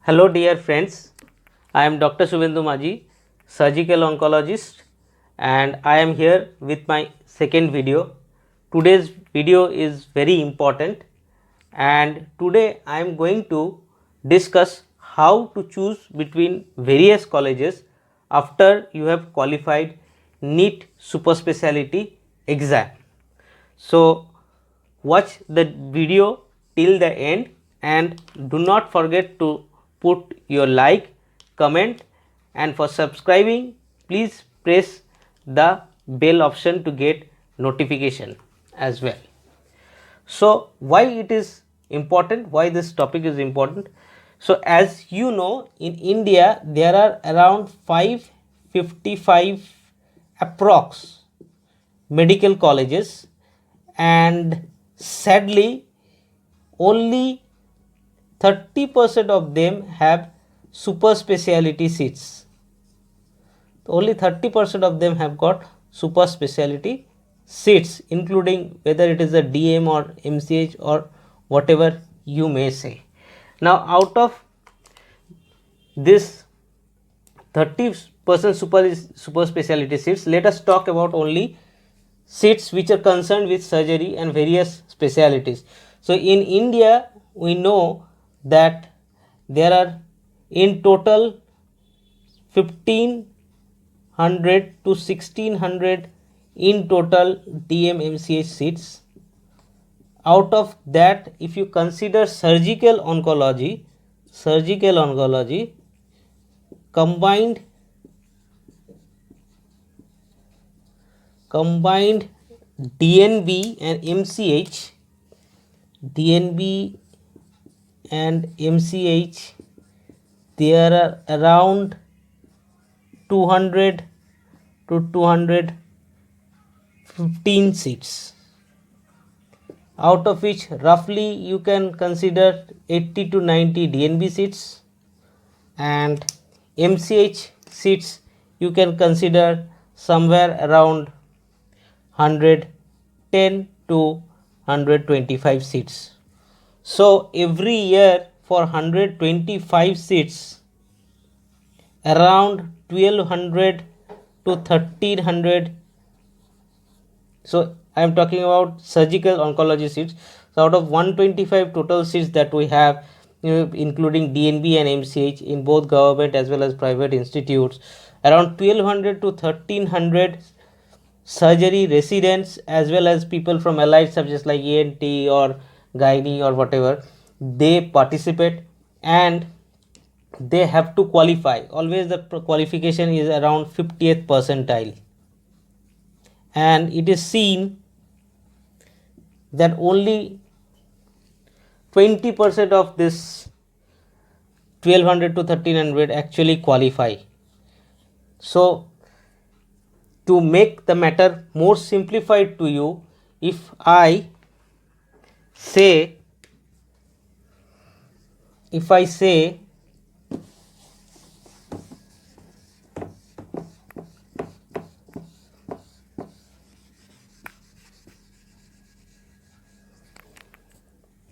Hello dear friends, I am Dr. Subhendu Maji, surgical oncologist, and I am here with my second video. Today's video is very important, and today I am going to discuss how to choose between various colleges after you have qualified NEET super specialty exam. So watch the video till the end and do not forget to put your like, comment, and for subscribing please press the bell option to get notification as well. So why it is important, why this topic is important? So as you know, in India there are around 555 approx medical colleges, and sadly only 30% of them have super speciality seats. Only 30% of them have got super speciality seats, including whether it is a DM or MCH or whatever you may say. Now out of this 30% super speciality seats, let us talk about only seats which are concerned with surgery and various specialities. So in India we know that there are in total 1500 to 1600 in total DM MCH seats. Out of that, if you consider surgical oncology combined DNB and MCH, there are around 200 to 215 seats, out of which roughly you can consider 80 to 90 DNB seats, and MCH seats you can consider somewhere around 110 to 125 seats. So every year for 125 seats, around 1200 to 1300. So I am talking about surgical oncology seats. So out of 125 total seats that we have, including DNB and MCH in both government as well as private institutes, around 1200 to 1300 surgery residents as well as people from allied subjects like ENT or gynae or whatever, they participate and they have to qualify. Always the qualification is around 50th percentile, and it is seen that only 20% of this 1200 to 1300 actually qualify. So to make the matter more simplified to you, if I say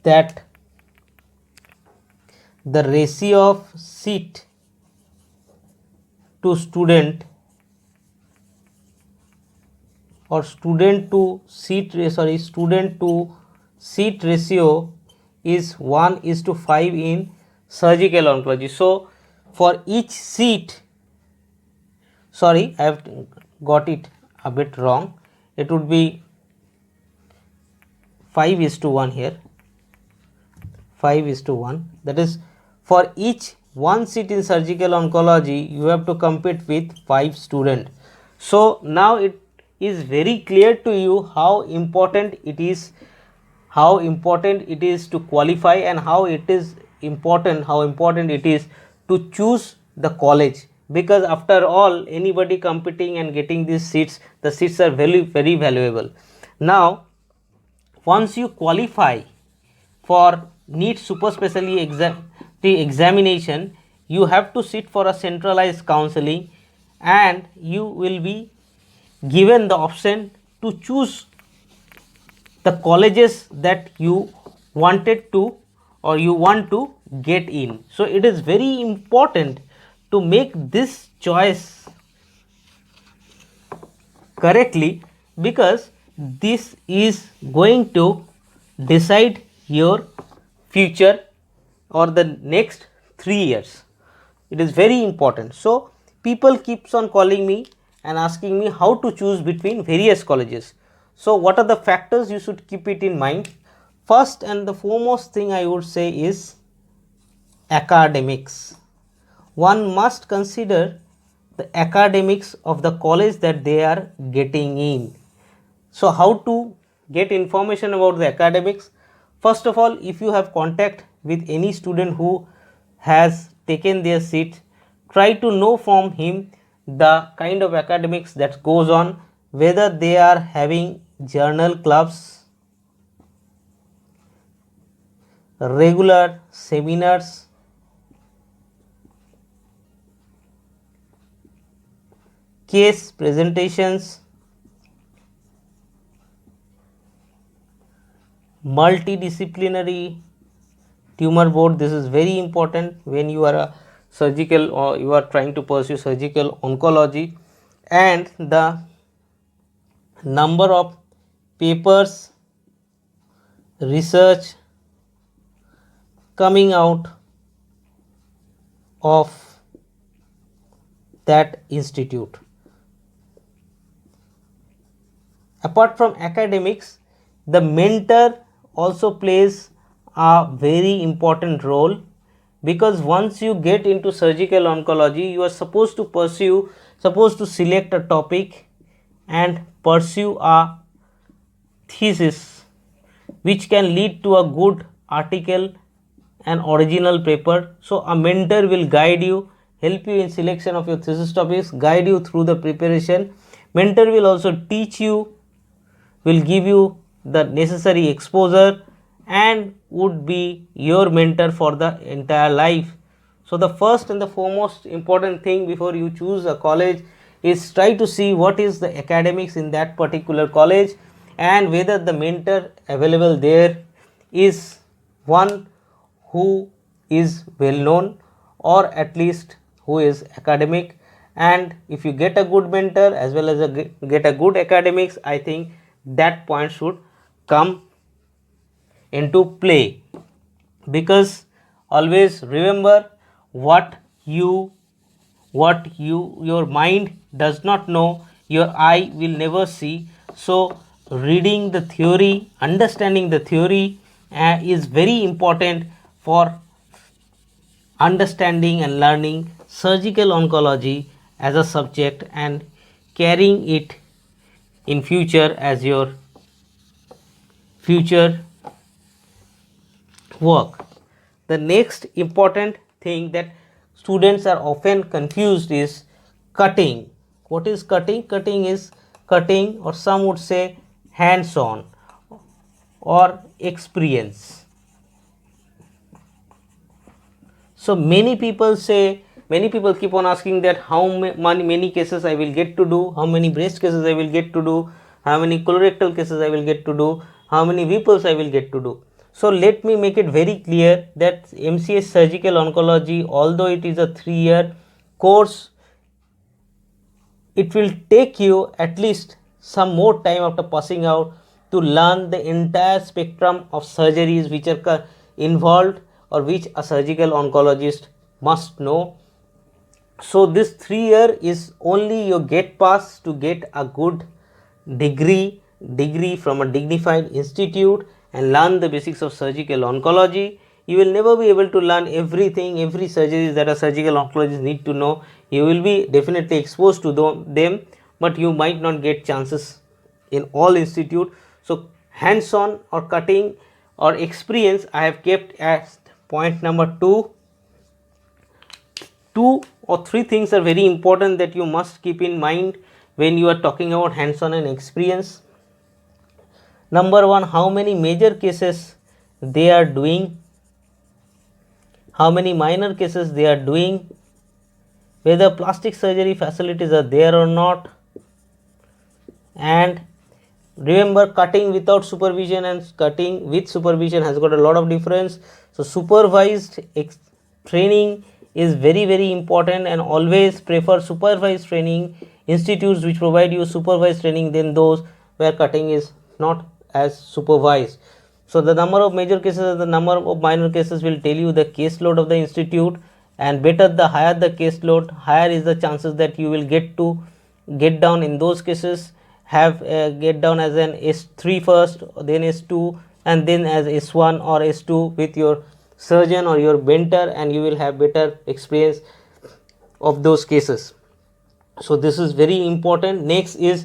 that the ratio of seat to student or student to seat ratio is 1:5 in surgical oncology. So for each seat, sorry, I have got it a bit wrong, it would be 5:1 here, 5:1. That is, for each one seat in surgical oncology you have to compete with 5 students. So now it is very clear to you how important it is to qualify, and how important it is to choose the college, because after all, anybody competing and getting these seats, the seats are very valuable. Now once you qualify for NEET super specialty examination, you have to sit for a centralized counseling, and you will be given the option to choose the colleges that you wanted to or you want to get in. So it is very important to make this choice correctly, because this is going to decide your future or the next 3 years. It is very important. So people keeps on calling me and asking me how to choose between various colleges. So what are the factors you should keep it in mind? First and the foremost thing I would say is academics. One must consider the academics of the college that they are getting in. So how to get information about the academics? First of all, if you have contact with any student who has taken their seat, try to know from him the kind of academics that goes on, whether they are having journal clubs, regular seminars, case presentations, multidisciplinary tumor board. This is very important when you are a surgical or you are trying to pursue surgical oncology. And the number of papers, research coming out of that institute. Apart from academics, the mentor also plays a very important role, because once you get into surgical oncology, you are supposed to select a topic and pursue a thesis which can lead to a good article and original paper. So a mentor will guide you, help you in selection of your thesis topics, guide you through the preparation. Mentor will also teach you, will give you the necessary exposure, and would be your mentor for the entire life. So the first and the foremost important thing before you choose a college is try to see what is the academics in that particular college, and whether the mentor available there is one who is well known, or at least who is academic. And if you get a good mentor as well as get a good academics, I think that point should come into play. Because always remember, what your mind does not know, your eye will never see. So reading the theory, understanding the theory is very important for understanding and learning surgical oncology as a subject and carrying it in future as your future work. The next important thing that students are often confused is cutting. What is cutting? Cutting is cutting, or some would say hands-on or experience. So many people keep on asking that how many cases I will get to do, how many breast cases I will get to do, how many colorectal cases I will get to do, how many VPOLs I will get to do. So let me make it very clear that MCS surgical oncology, although it is a 3-year course, it will take you at least some more time after passing out to learn the entire spectrum of surgeries which are involved, or which a surgical oncologist must know. So this 3-year is only your get pass to get a good degree from a dignified institute and learn the basics of surgical oncology. You will never be able to learn every surgeries that a surgical oncologist need to know. You will be definitely exposed to them, but you might not get chances in all institute. So hands-on or cutting or experience I have kept as point number 2. 2 or 3 things are very important that you must keep in mind when you are talking about hands-on and experience. Number 1, how many major cases they are doing, how many minor cases they are doing, whether plastic surgery facilities are there or not, and Remember, cutting without supervision and cutting with supervision has got a lot of difference. So supervised training is very important, and always prefer supervised training institutes which provide you supervised training than those where cutting is not as supervised. So the number of major cases and the number of minor cases will tell you the caseload of the institute, and better the higher the caseload, higher is the chances that you will get down in those cases. Have get down as an S3 first, then S2, and then as S1 or S2 with your surgeon or your mentor, and you will have better experience of those cases. So this is very important. Next is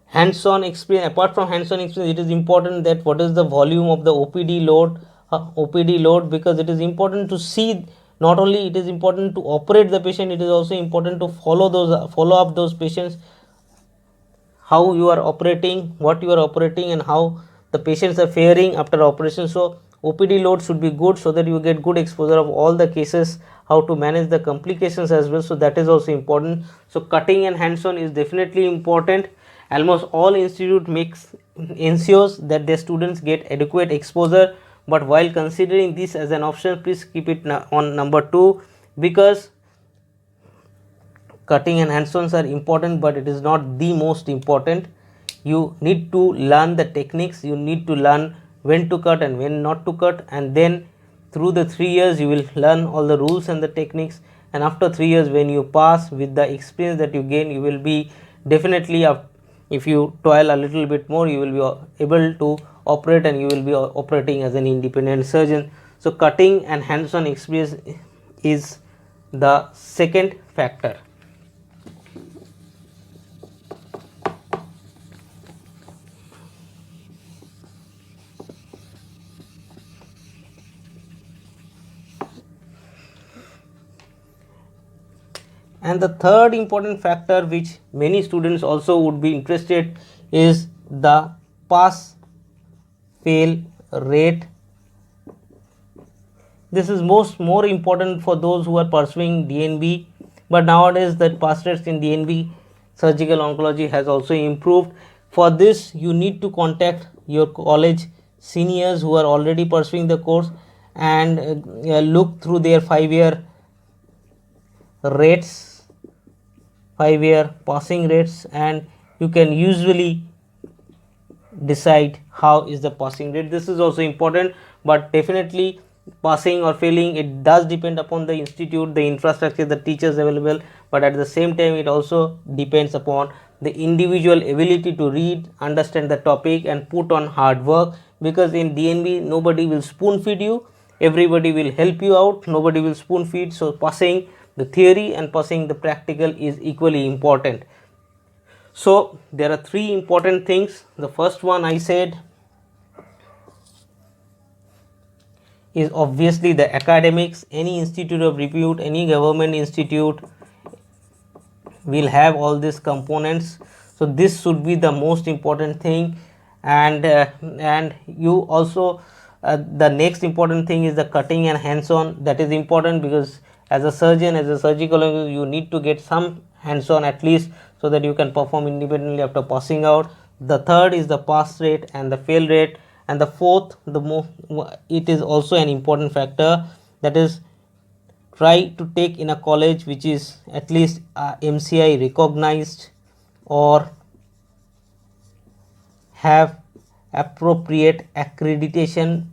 hands-on experience. Apart from hands-on experience, it is important that what is the volume of the OPD load, because it is important to see. Not only it is important to operate the patient, it is also important to follow up those patients, how you are operating, what you are operating, and how the patients are faring after operation. So OPD load should be good so that you get good exposure of all the cases, how to manage the complications as well. So that is also important. So cutting and hands-on is definitely important. Almost all institute ensures that their students get adequate exposure, but while considering this as an option, please keep it on number 2, because cutting and hands-ons are important, but it is not the most important. You need to learn the techniques, you need to learn when to cut and when not to cut, and then through the 3 years you will learn all the rules and the techniques, and after 3 years when you pass, with the experience that you gain, you will be definitely, if you toil a little bit more, you will be able to operate, and you will be operating as an independent surgeon. So cutting and hands-on experience is the second factor. And the third important factor which many students also would be interested is the pass fail rate. This is more important for those who are pursuing DNB, but nowadays the pass rates in DNB surgical oncology has also improved. For this, you need to contact your college seniors who are already pursuing the course, and look through their 5-year rates, 5-year passing rates, and you can usually decide how is the passing rate. This is also important, but definitely passing or failing, it does depend upon the institute, the infrastructure, the teachers available, but at the same time it also depends upon the individual ability to read, understand the topic, and put on hard work. Because in DNB nobody will spoon feed you, everybody will help you out, nobody will spoon feed. So passing the theory and passing the practical is equally important. So there are 3 important things. The first one I said is obviously the academics. Any institute of repute, any government institute will have all these components. So this should be the most important thing. And you also the next important thing is the cutting and hands-on. That is important because as a surgeon, as a surgical oncologist, you need to get some hands-on at least, so that you can perform independently after passing out. The third is the pass rate and the fail rate, and the fourth, it is also an important factor, that is, try to take in a college which is at least MCI recognized or have appropriate accreditation,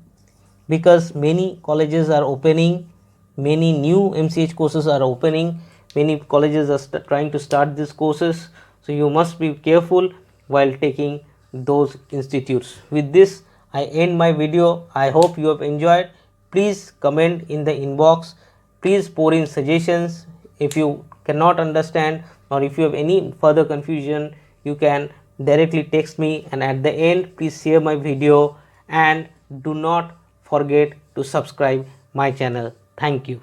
because many colleges are opening, many new MCH courses are opening, many colleges are trying to start these courses. So you must be careful while taking those institutes. With this I end my video. I hope you have enjoyed. Please comment in the inbox, please pour in suggestions. If you cannot understand or if you have any further confusion, you can directly text me, and at the end please share my video and do not forget to subscribe my channel. Thank you.